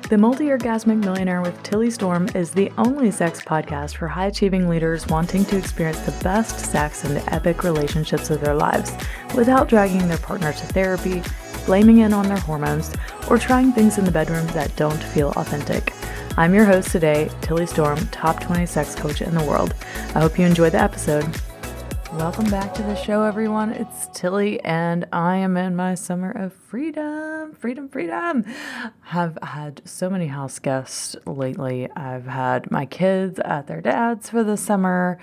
The Multi-Orgasmic Millionaire with Tilly Storm is the only sex podcast for high-achieving leaders wanting to experience the best sex and epic relationships of their lives without dragging their partner to therapy, blaming it on their hormones, or trying things in the bedroom that don't feel authentic. I'm your host today, Tilly Storm, top 20 sex coach in the world. I hope you enjoyed the episode. Welcome back to the show, everyone. It's Tilly, and I am in my summer of freedom. Have had so many house guests lately. I've had my kids at their dad's for the summer,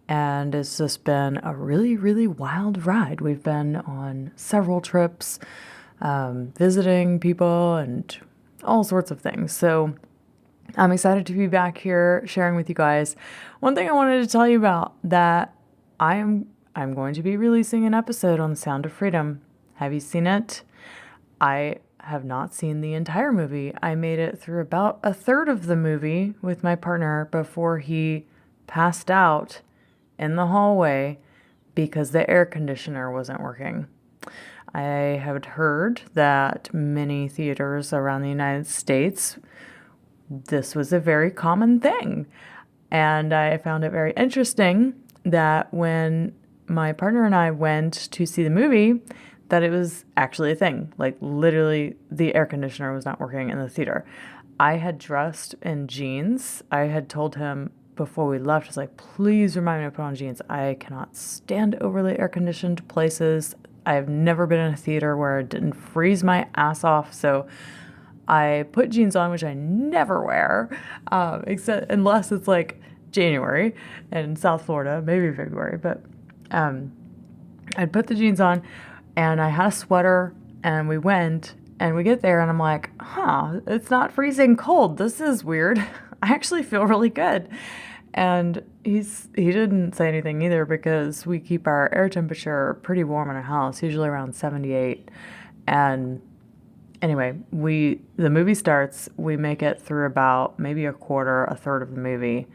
and it's just been a really, really wild ride. We've been on several trips, visiting people and all sorts of things. So I'm excited to be back here sharing with you guys. One thing I wanted to tell you about that I'm going to be releasing an episode on The Sound of Freedom. Have you seen it? I have not seen the entire movie. I made it through about a third of the movie with my partner before he passed out in the hallway because the air conditioner wasn't working. I had heard that many theaters around the United States, this was a very common thing. And I found it very interesting that when my partner and I went to see the movie, that it was actually a thing. Like, literally, the air conditioner was not working in the theater. I had dressed in jeans. I had told him before we left, I was like, please remind me to put on jeans. I cannot stand overly air-conditioned places. I have never been in a theater where it didn't freeze my ass off, so I put jeans on, which I never wear, except unless it's like January in South Florida, maybe February, but I'd put the jeans on and I had a sweater and we went and we get there and I'm like, it's not freezing cold. This is weird. I actually feel really good. And he didn't say anything either because we keep our air temperature pretty warm in our house, usually around 78. And anyway, the movie starts, we make it through about maybe a third of the movie.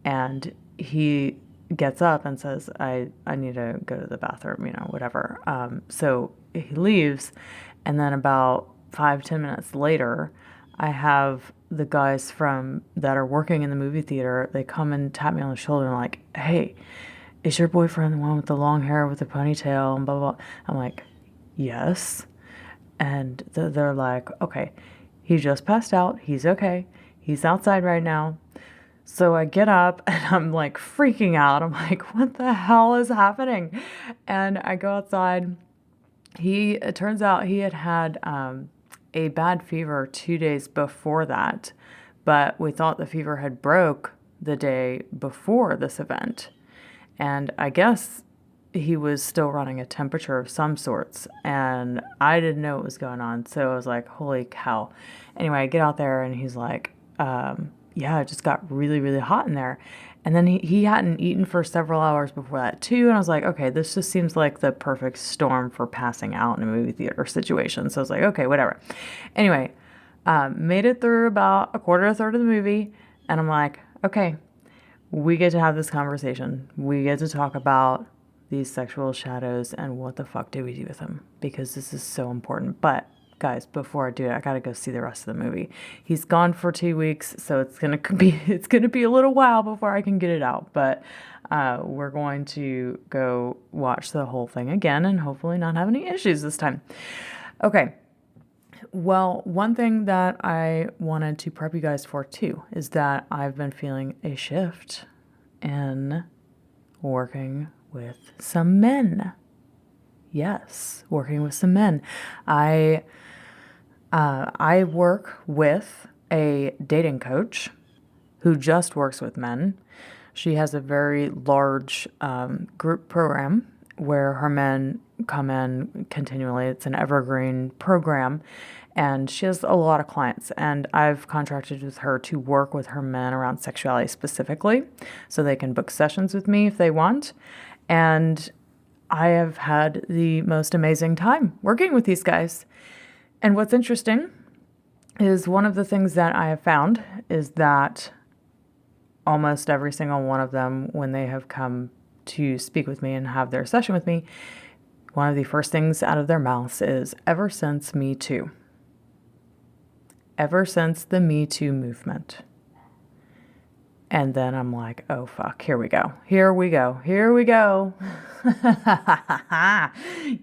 And he gets up and says, I need to go to the bathroom, whatever. So he leaves. And then about 5-10 minutes later, I have the guys that are working in the movie theater, they come and tap me on the shoulder and like, hey, is your boyfriend the one with the long hair with the ponytail and blah, blah, blah? I'm like, yes. And they're like, okay, he just passed out. He's okay. He's outside right now. So I get up and I'm like freaking out. I'm like, what the hell is happening? And I go outside. It turns out he had a bad fever 2 days before that, but we thought the fever had broke the day before this event. And I guess he was still running a temperature of some sorts, and I didn't know what was going on. So I was like, holy cow. Anyway, I get out there and he's like, yeah, it just got really, really hot in there. And then he hadn't eaten for several hours before that too. And I was like, okay, this just seems like the perfect storm for passing out in a movie theater situation. So I was like, okay, whatever. Anyway, made it through about a third of the movie. And I'm like, okay, we get to have this conversation. We get to talk about these sexual shadows and what the fuck do we do with them? Because this is so important. But guys, before I do it, I gotta go see the rest of the movie. He's gone for 2 weeks, so it's gonna be a little while before I can get it out. But we're going to go watch the whole thing again and hopefully not have any issues this time. Okay. Well, one thing that I wanted to prep you guys for too is that I've been feeling a shift in working with some men. Yes, working with some men. I work with a dating coach who just works with men. She has a very large group program where her men come in continually. It's an evergreen program, and she has a lot of clients. And I've contracted with her to work with her men around sexuality specifically, so they can book sessions with me if they want. And I have had the most amazing time working with these guys. And what's interesting is one of the things that I have found is that almost every single one of them, when they have come to speak with me and have their session with me, one of the first things out of their mouths is, ever since Me Too. ever since the Me Too movement. And then I'm like, oh, fuck, here we go.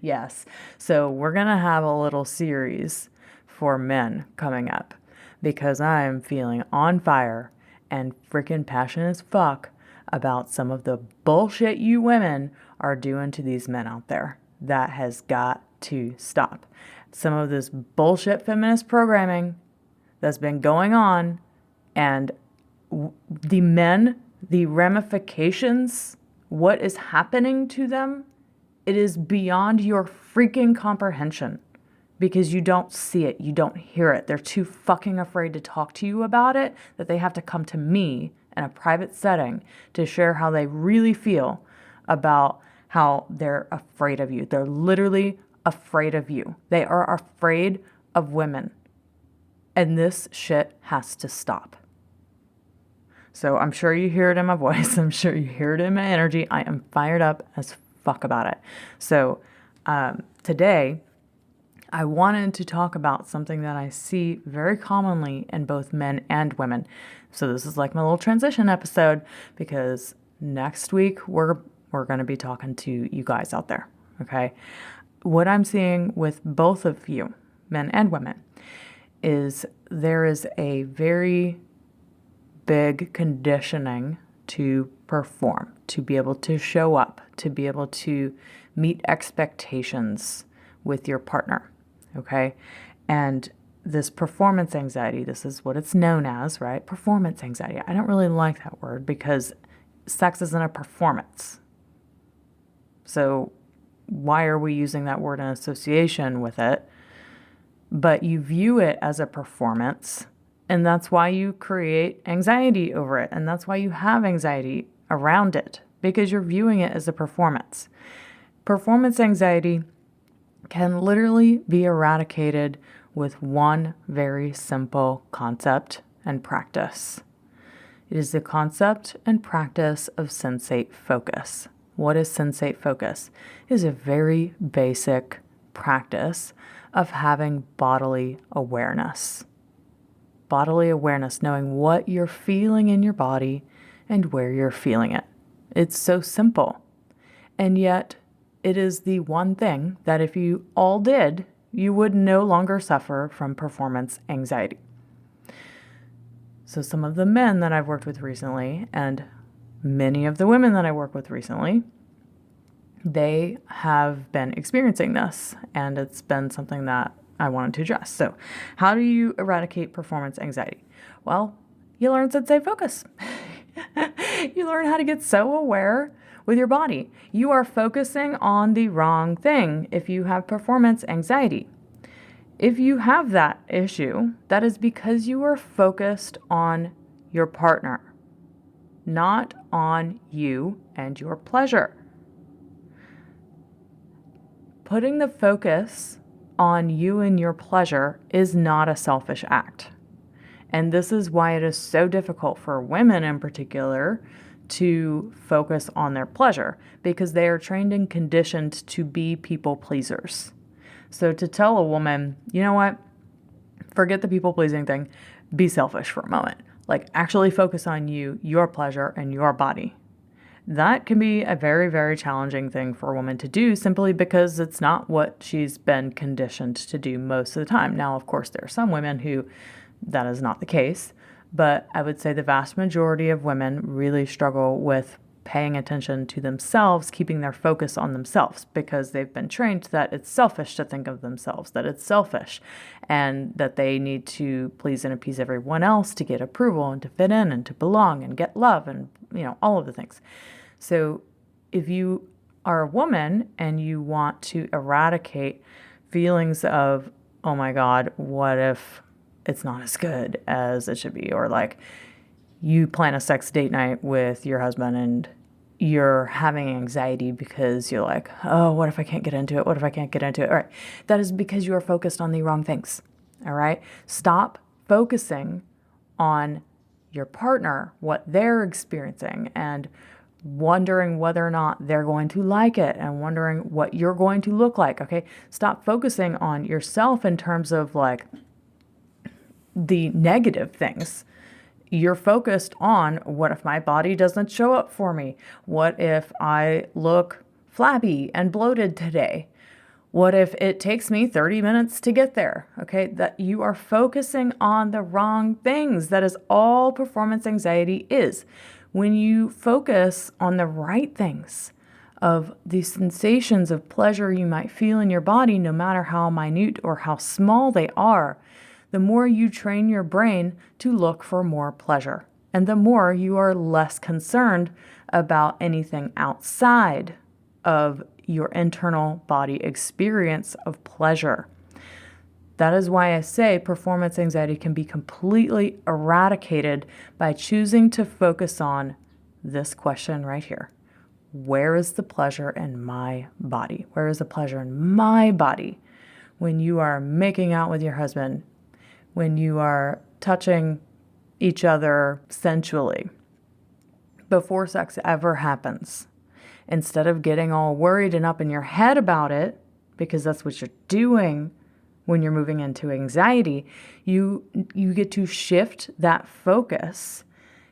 Yes. So we're going to have a little series for men coming up because I'm feeling on fire and freaking passionate as fuck about some of the bullshit you women are doing to these men out there. That has got to stop. Some of this bullshit feminist programming that's been going on, and the men, the ramifications, what is happening to them, it is beyond your freaking comprehension because you don't see it, you don't hear it. They're too fucking afraid to talk to you about it that they have to come to me in a private setting to share how they really feel about how they're afraid of you. They're literally afraid of you. They are afraid of women. And this shit has to stop. So I'm sure you hear it in my voice. I'm sure you hear it in my energy. I am fired up as fuck about it. So today, I wanted to talk about something that I see very commonly in both men and women. So this is like my little transition episode because next week we're going to be talking to you guys out there, okay? What I'm seeing with both of you, men and women, is there is a very big conditioning to perform, to be able to show up, to be able to meet expectations with your partner, okay? And this performance anxiety, this is what it's known as, right? Performance anxiety. I don't really like that word because sex isn't a performance. So why are we using that word in association with it? But you view it as a performance, and that's why you create anxiety over it. And that's why you have anxiety around it, because you're viewing it as a performance. Performance anxiety can literally be eradicated with one very simple concept and practice. It is the concept and practice of sensate focus. What is sensate focus? It is a very basic practice of having bodily awareness. Bodily awareness, knowing what you're feeling in your body and where you're feeling it. It's so simple. And yet, it is the one thing that if you all did, you would no longer suffer from performance anxiety. So some of the men that I've worked with recently, and many of the women that I work with recently, they have been experiencing this, and it's been something that I wanted to address. So how do you eradicate performance anxiety? Well, you learn sensate focus. You learn how to get so aware with your body. You are focusing on the wrong thing if you have performance anxiety. If you have that issue, that is because you are focused on your partner, not on you and your pleasure. Putting the focus on you and your pleasure is not a selfish act. And this is why it is so difficult for women in particular to focus on their pleasure, because they are trained and conditioned to be people pleasers. So to tell a woman, you know what, forget the people pleasing thing, be selfish for a moment. Like actually focus on you, your pleasure, and your body. That can be a very, very challenging thing for a woman to do simply because it's not what she's been conditioned to do most of the time. Now, of course, there are some women who that is not the case, but I would say the vast majority of women really struggle with paying attention to themselves, keeping their focus on themselves, because they've been trained that it's selfish to think of themselves, that it's selfish, and that they need to please and appease everyone else to get approval and to fit in and to belong and get love and, all of the things. So if you are a woman and you want to eradicate feelings of, oh my God, what if it's not as good as it should be? Or like you plan a sex date night with your husband and you're having anxiety because you're like, oh, what if I can't get into it? What if I can't get into it? All right. That is because you are focused on the wrong things. All right. Stop focusing on your partner, what they're experiencing, and wondering whether or not they're going to like it and wondering what you're going to look like. Okay. Stop focusing on yourself in terms of like, the negative things. You're focused on, what if my body doesn't show up for me? What if I look flabby and bloated today? What if it takes me 30 minutes to get there? Okay, that you are focusing on the wrong things. That is all performance anxiety is. When you focus on the right things, of the sensations of pleasure you might feel in your body, no matter how minute or how small they are, the more you train your brain to look for more pleasure. And the more you are less concerned about anything outside of your internal body experience of pleasure. That is why I say performance anxiety can be completely eradicated by choosing to focus on this question right here. Where is the pleasure in my body? Where is the pleasure in my body? When you are making out with your husband, when you are touching each other sensually, before sex ever happens, instead of getting all worried and up in your head about it, because that's what you're doing when you're moving into anxiety, you get to shift that focus.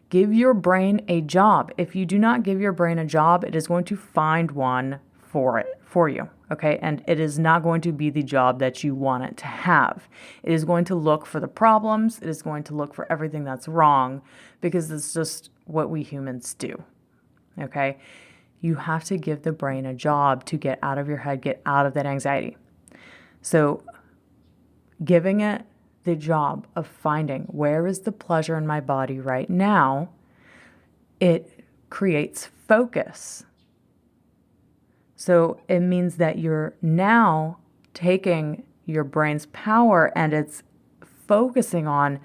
Give your brain a job. If you do not give your brain a job, it is going to find one for you, okay? And it is not going to be the job that you want it to have. It is going to look for the problems. It is going to look for everything that's wrong, because it's just what we humans do, okay? You have to give the brain a job to get out of your head, get out of that anxiety. So giving it the job of finding where is the pleasure in my body right now, it creates focus. So it means that you're now taking your brain's power and it's focusing on,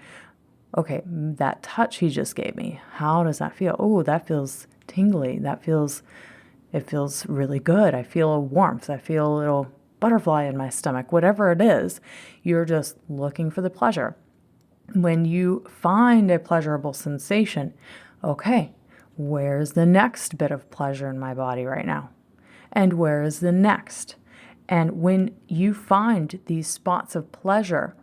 okay, that touch he just gave me, how does that feel? Oh, that feels tingly. It feels really good. I feel a warmth. I feel a little butterfly in my stomach. Whatever it is, you're just looking for the pleasure. When you find a pleasurable sensation, okay, where's the next bit of pleasure in my body right now? And where is the next? And when you find these spots of pleasure,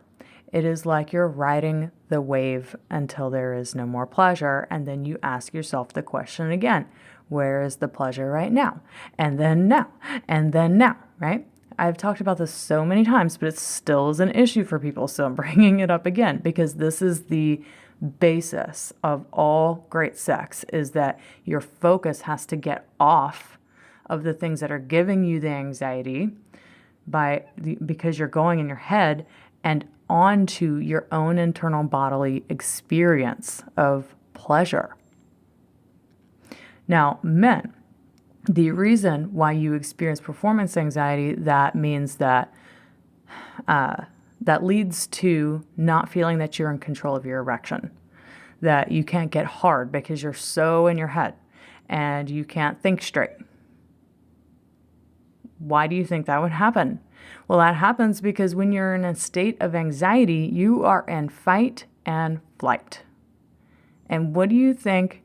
it is like you're riding the wave until there is no more pleasure. And then you ask yourself the question again, where is the pleasure right now? And then now, and then now, right? I've talked about this so many times, but it still is an issue for people. So I'm bringing it up again, because this is the basis of all great sex, is that your focus has to get off of the things that are giving you the anxiety because you're going in your head, and onto your own internal bodily experience of pleasure. Now, men, the reason why you experience performance anxiety, that means that that leads to not feeling that you're in control of your erection, that you can't get hard because you're so in your head and you can't think straight. Why do you think that would happen? Well, that happens because when you're in a state of anxiety, you are in fight and flight. And what do you think?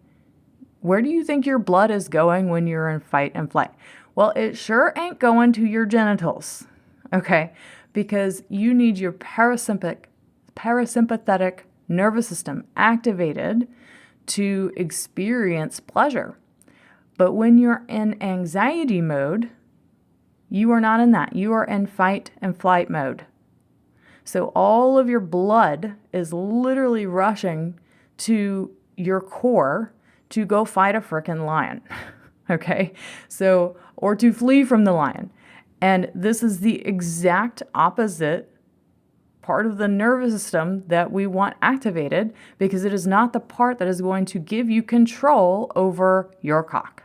Where do you think your blood is going when you're in fight and flight? Well, it sure ain't going to your genitals, okay? Because you need your parasympathetic nervous system activated to experience pleasure. But when you're in anxiety mode, you are not in that. You are in fight and flight mode. So all of your blood is literally rushing to your core to go fight a frickin' lion, okay? So, or to flee from the lion. And this is the exact opposite part of the nervous system that we want activated, because it is not the part that is going to give you control over your cock.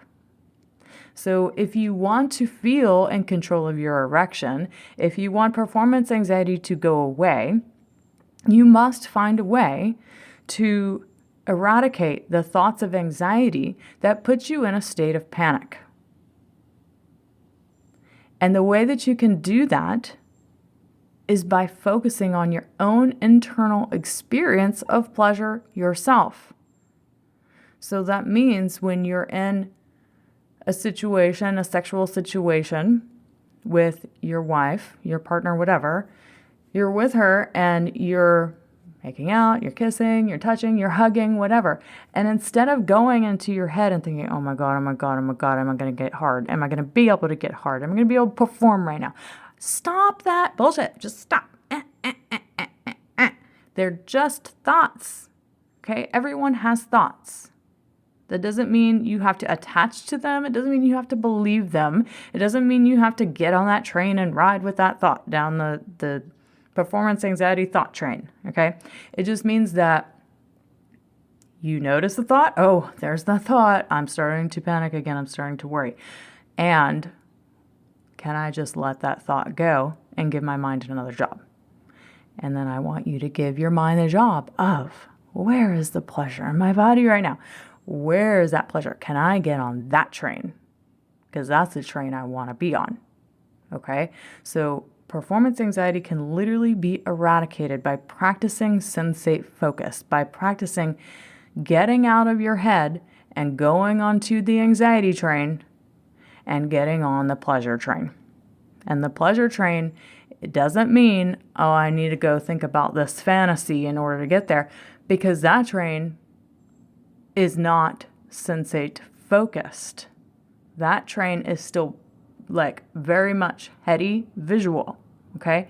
So if you want to feel in control of your erection, if you want performance anxiety to go away, you must find a way to eradicate the thoughts of anxiety that put you in a state of panic. And the way that you can do that is by focusing on your own internal experience of pleasure yourself. So that means when you're in a situation, a sexual situation with your wife, your partner, whatever, you're with her and you're making out, you're kissing, you're touching, you're hugging, whatever. And instead of going into your head and thinking, oh my God, oh my God, oh my God, am I going to get hard? Am I going to be able to get hard? Am I going to be able to perform right now? Stop that bullshit. Just stop. They're just thoughts. Okay? Everyone has thoughts. That doesn't mean you have to attach to them. It doesn't mean you have to believe them. It doesn't mean you have to get on that train and ride with that thought down the performance anxiety thought train. Okay? It just means that you notice the thought. Oh, there's the thought. I'm starting to panic again. I'm starting to worry. And can I just let that thought go and give my mind another job? And then I want you to give your mind the job of, where is the pleasure in my body right now? Where is that pleasure? Can I get on that train? Because that's the train I want to be on. Okay? So performance anxiety can literally be eradicated by practicing sensate focus, by practicing getting out of your head and going onto the anxiety train and getting on the pleasure train. And the pleasure train, it doesn't mean, oh, I need to go think about this fantasy in order to get there, because that train is not sensate focused. That train is still like very much heady visual, okay?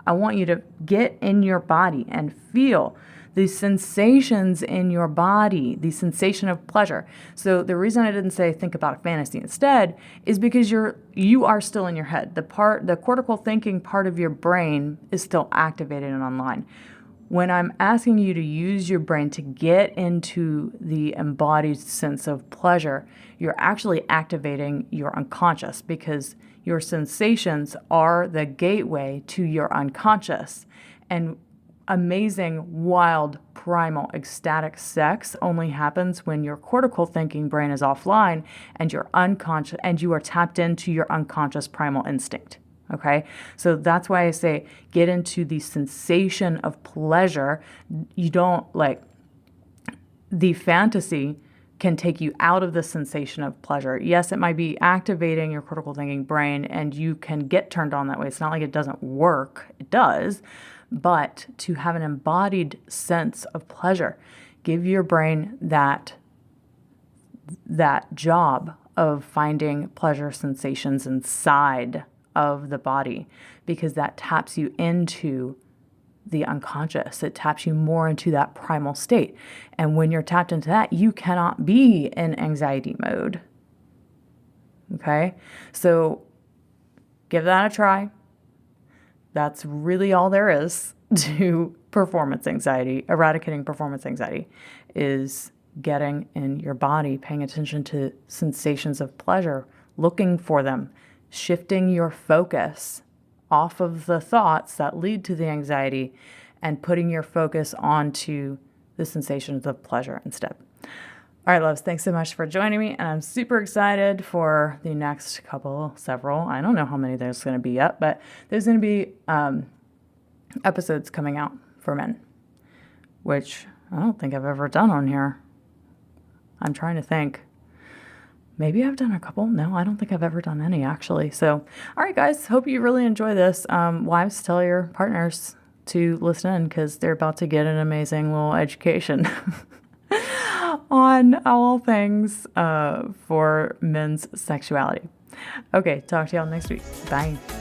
I want you to get in your body and feel the sensations in your body, the sensation of pleasure. So the reason I didn't say think about a fantasy instead is because you are still in your head. The cortical thinking part of your brain is still activated and online. When I'm asking you to use your brain to get into the embodied sense of pleasure, you're actually activating your unconscious, because your sensations are the gateway to your unconscious. And amazing, wild, primal, ecstatic sex only happens when your cortical thinking brain is offline and your unconscious, and you are tapped into your unconscious primal instinct. Okay? So that's why I say get into the sensation of pleasure. You don't the fantasy can take you out of the sensation of pleasure. Yes, it might be activating your critical thinking brain and you can get turned on that way. It's not like it doesn't work. It does. But to have an embodied sense of pleasure, give your brain that job of finding pleasure sensations inside of the body, because that taps you into the unconscious. It taps you more into that primal state. And when you're tapped into that, you cannot be in anxiety mode. Okay? So give that a try. That's really all there is to performance anxiety. Eradicating performance anxiety is getting in your body, paying attention to sensations of pleasure, looking for them, shifting your focus off of the thoughts that lead to the anxiety and putting your focus onto the sensations of pleasure instead. All right, loves, thanks so much for joining me. And I'm super excited for the next several. I don't know how many there's going to be yet, but there's going to be episodes coming out for men, which I don't think I've ever done on here. I'm trying to think. Maybe I've done a couple. No, I don't think I've ever done any, actually. So, all right, guys, hope you really enjoy this. Wives, tell your partners to listen in, because they're about to get an amazing little education on all things for men's sexuality. Okay, talk to y'all next week. Bye.